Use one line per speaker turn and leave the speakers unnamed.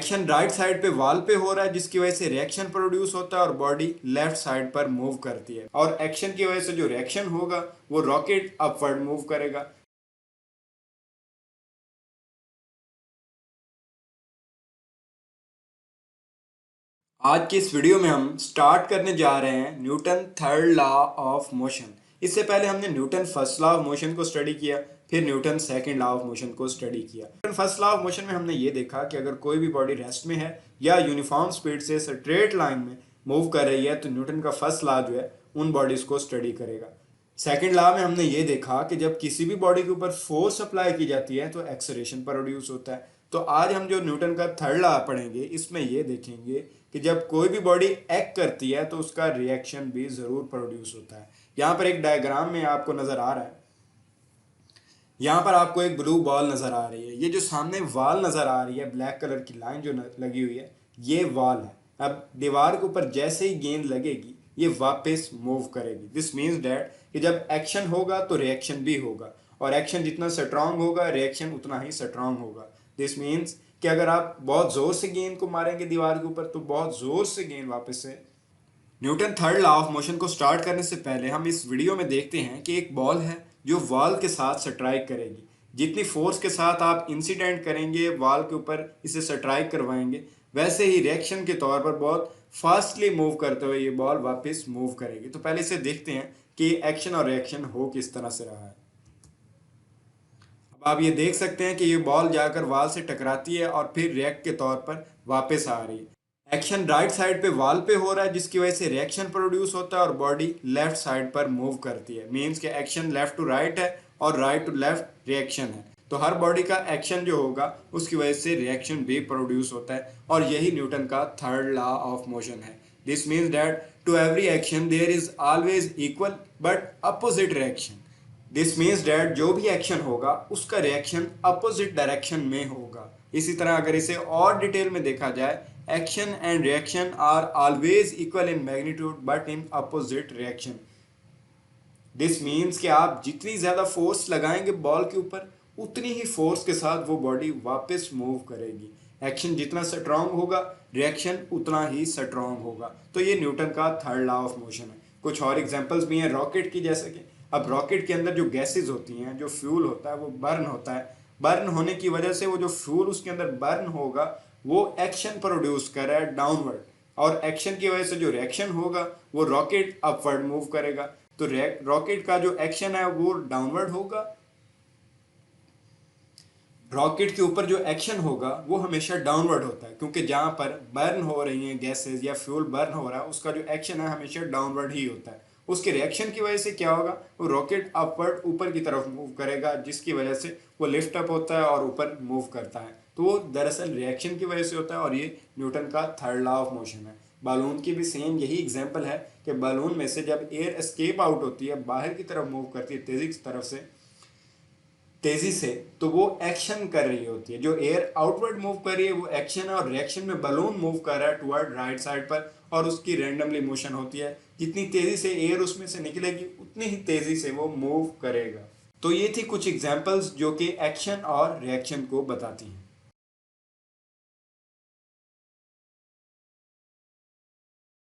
Action right side पे wall पे हो रहा है जिसकी वजह से रिएक्शन प्रोड्यूस होता है और बॉडी लेफ्ट साइड पर मूव करती है, और एक्शन की वजह से जो रिएक्शन होगा वो रॉकेट अपवर्ड मूव करेगा। आज की इस वीडियो में हम स्टार्ट करने जा रहे हैं Newton third law of motion. इससे पहले हमने Newton first law of motion को स्टडी किया, फिर Newton second law of motion को स्टडी किया। Newton first law of motion में हमने ये देखा कि अगर कोई भी बॉडी रेस्ट में है या यूनिफॉर्म स्पीड से स्ट्रेट लाइन में मूव कर रही है तो न्यूटन का फर्स्ट लॉ जो है उन बॉडीज को स्टडी करेगा। सेकेंड लॉ में हमने ये देखा कि जब किसी भी बॉडी के ऊपर फोर्स अप्लाई की जाती है तो एक्सेलरेशन प्रोड्यूस होता है। तो आज हम जो न्यूटन का थर्ड लॉ पढ़ेंगे इसमें ये देखेंगे कि जब कोई भी बॉडी एक्ट करती है तो उसका रिएक्शन भी जरूर प्रोड्यूस होता है। यहाँ पर एक डायग्राम में आपको नजर आ रहा है, यहाँ पर आपको एक ब्लू बॉल नजर आ रही है। ये जो सामने वॉल नजर आ रही है, ब्लैक कलर की लाइन जो लगी हुई है, ये वॉल है। अब दीवार के ऊपर जैसे ही गेंद लगेगी ये वापस मूव करेगी। दिस मीन्स डैट कि जब एक्शन होगा तो रिएक्शन भी होगा, और एक्शन जितना स्ट्रांग होगा रिएक्शन उतना ही स्ट्रांग होगा। दिस मीन्स कि अगर आप बहुत जोर से गेंद को मारेंगे दीवार के ऊपर तो बहुत जोर से गेंद वापस से। Newton third law of motion को स्टार्ट करने से पहले हम इस वीडियो में देखते हैं कि एक बॉल है जो वॉल के साथ स्ट्राइक करेगी। जितनी फोर्स के साथ आप इंसिडेंट करेंगे वॉल के ऊपर इसे स्ट्राइक करवाएंगे, वैसे ही रिएक्शन के तौर पर बहुत फास्टली मूव करते हुए ये बॉल वापस मूव करेगी। तो पहले इसे देखते हैं कि एक्शन और रिएक्शन हो किस तरह से रहा है। अब आप ये देख सकते हैं कि ये बॉल जाकर वॉल से टकराती है और फिर रिएक्ट के तौर पर वापस आ रही है। एक्शन राइट साइड पे वॉल पे हो रहा है जिसकी वजह से रिएक्शन प्रोड्यूस होता है और बॉडी लेफ्ट साइड पर मूव करती है। मीन्स के एक्शन लेफ्ट टू राइट है और राइट टू लेफ्ट रिएक्शन है। तो हर बॉडी का एक्शन जो होगा उसकी वजह से रिएक्शन भी प्रोड्यूस होता है, और यही न्यूटन का थर्ड लॉ ऑफ मोशन है। This means that to every action there is always equal but opposite reaction. This means that जो भी एक्शन होगा उसका रिएक्शन अपोजिट डायरेक्शन में होगा। इसी तरह अगर इसे और डिटेल में देखा जाए, action and reaction are always equal in magnitude but in opposite reaction. This means कि आप जितनी ज़्यादा फोर्स लगाएंगे बॉल के ऊपर उतनी ही फोर्स के साथ वो बॉडी वापस मूव करेगी। एक्शन जितना स्ट्रांग होगा रिएक्शन उतना ही स्ट्रांग होगा। तो ये न्यूटन का थर्ड लॉ ऑफ मोशन है। कुछ और एग्जांपल्स भी हैं रॉकेट की, जैसे कि अब रॉकेट के अंदर जो गैसेज होती हैं, जो फ्यूल होता है वो बर्न होता है। बर्न होने की वजह से वो जो फ्यूल उसके अंदर बर्न होगा वो एक्शन प्रोड्यूस कर रहा है डाउनवर्ड, और एक्शन की वजह से जो रिएक्शन होगा वो रॉकेट अपवर्ड मूव करेगा। तो रॉकेट का जो एक्शन है वो डाउनवर्ड होगा। रॉकेट के ऊपर जो एक्शन होगा वो हमेशा डाउनवर्ड होता है, क्योंकि जहाँ पर बर्न हो रही हैं गैसेज या फ्यूल बर्न हो रहा है उसका जो एक्शन है हमेशा डाउनवर्ड ही होता है। उसके रिएक्शन की वजह से क्या होगा, वो रॉकेट अपवर्ड ऊपर की तरफ मूव करेगा, जिसकी वजह से वो लिफ्ट अप होता है और ऊपर मूव करता है। तो वो दरअसल रिएक्शन की वजह से होता है, और ये न्यूटन का थर्ड लॉ ऑफ मोशन है। बालून की भी सेम यही एग्जाम्पल है कि बालून में से जब एयर एस्केप आउट होती है, बाहर की तरफ मूव करती है तेजी से, तो वो एक्शन कर रही होती है। जो एयर आउटवर्ड मूव कर रही है वो एक्शन है, और रिएक्शन में बलून मूव कर रहा है टुवर्ड राइट साइड पर, और उसकी रैंडमली मोशन होती है। जितनी तेजी से एयर उसमें से निकलेगी उतनी ही तेजी से वो मूव करेगा। तो ये थी कुछ एग्जांपल्स जो कि एक्शन और रिएक्शन को बताती हैं।